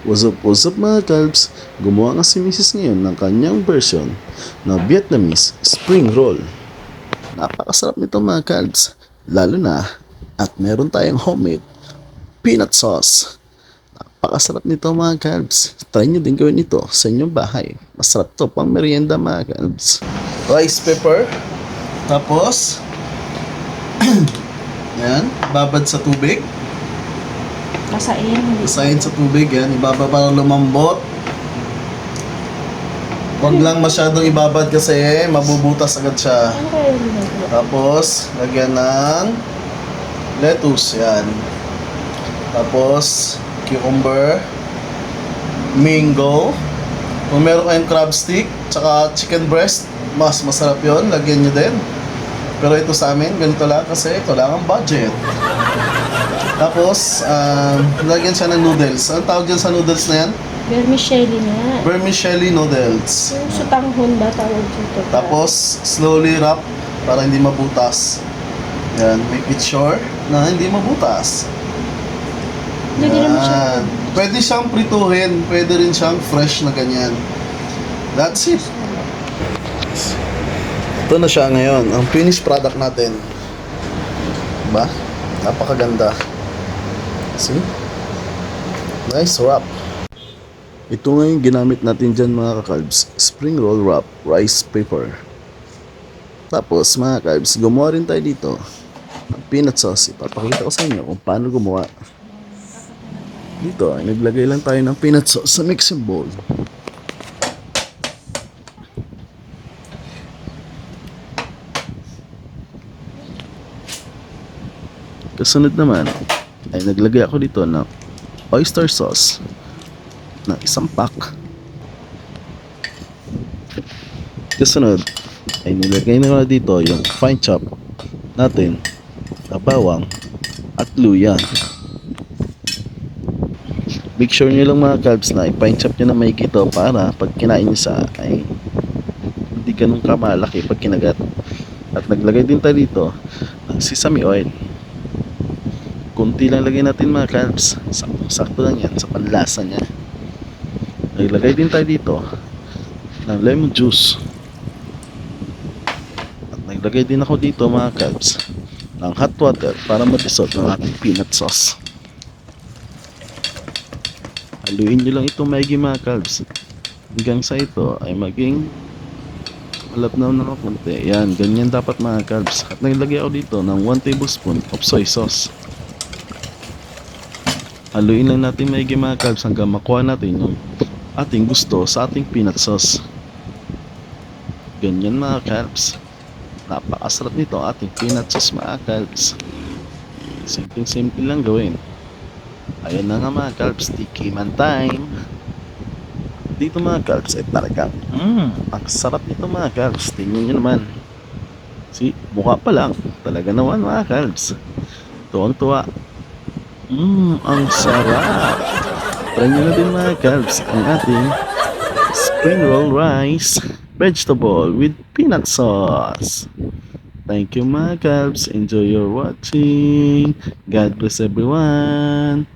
What's up mga kalbs? Gumawa nga si Mrs. ngayon ng kanyang version ng Vietnamese spring roll. Napakasarap nito mga kalbs, lalo na at meron tayong homemade peanut sauce. Napakasarap nito mga kalbs. Try nyo din gawin ito sa inyong bahay. Masarap to pang merienda mga kalbs. Rice pepper, tapos yan, babad sa tubig. Basahin sa tubig yan, ibababa para lumambot. Huwag lang masyadong ibabad kasi mabubutas agad siya. Tapos, lagyan ng lettuce yan. Tapos, cucumber, mango. Kung meron kayong crab stick, tsaka chicken breast, mas masarap yon, lagyan nyo din. Pero ito sa amin, ganito lang kasi ito lang ang budget. Tapos, lagyan siya ng noodles. Anong tawag dyan sa noodles na yan? Vermicelli na. Vermicelli noodles. Yung sutanghon ba tawag dito? Tapos, slowly wrap para hindi mabutas. Yan, make it sure na hindi mabutas. Lagyan naman siya. Yan. Pwede siyang prituhin, pwede rin siyang fresh na ganyan. That's it. Ito na siya ngayon, ang finished product natin. Diba? Napakaganda. See? Nice wrap. Ito ngayon ginamit natin dyan mga kakalbs. Spring roll wrap, rice paper. Tapos mga kakalbs, gumawa rin tayo dito ng peanut sauce. Ipapakita ko sa inyo kung paano gumawa. Dito ay naglagay lang tayo ng peanut sauce sa mixing bowl. Kasunod naman ay naglagay ako dito ng oyster sauce na isang pack. Kasunod ay nilagay na dito yung fine chop natin na bawang at luya. Make sure nyo lang mga kalbs na i-fine chop nyo na may ito para pag kinain nyo sa ay hindi ganun kamalaki pag kinagat. At naglagay din tayo dito ng sesame oil. Kunti lang lagay natin mga kalbs. Sakto lang yan sa panlasa niya. Naglagay din tayo dito ng lemon juice. At naglagay din ako dito mga kalbs ng hot water para ma-dissolve ng ating peanut sauce. Haluin nyo lang ito maigi mga kalbs hanggang sa ito ay maging malapnaw na kapunti. Yan, ganyan dapat mga kalbs. At naglagay ako dito ng 1 tablespoon of soy sauce. Haluin lang natin maigi mga kalbs hanggang makuha natin yung ating gusto sa ating peanut sauce. Ganyan mga kalbs. Napakasarap nito ating peanut sauce mga kalbs. Simple lang gawin. Ayan na nga mga kalbs, tiki man time. Dito mga kalbs ay talagang ang sarap nito mga kalbs. Tingnan nyo naman. See, mukha pa lang talaga naman mga kalbs. Tuwang-tuwa. Ang sarap. Try nyo na din mga kalbs ang ating spring roll rice vegetable with peanut sauce. Thank you mga kalbs. Enjoy your watching. God bless everyone.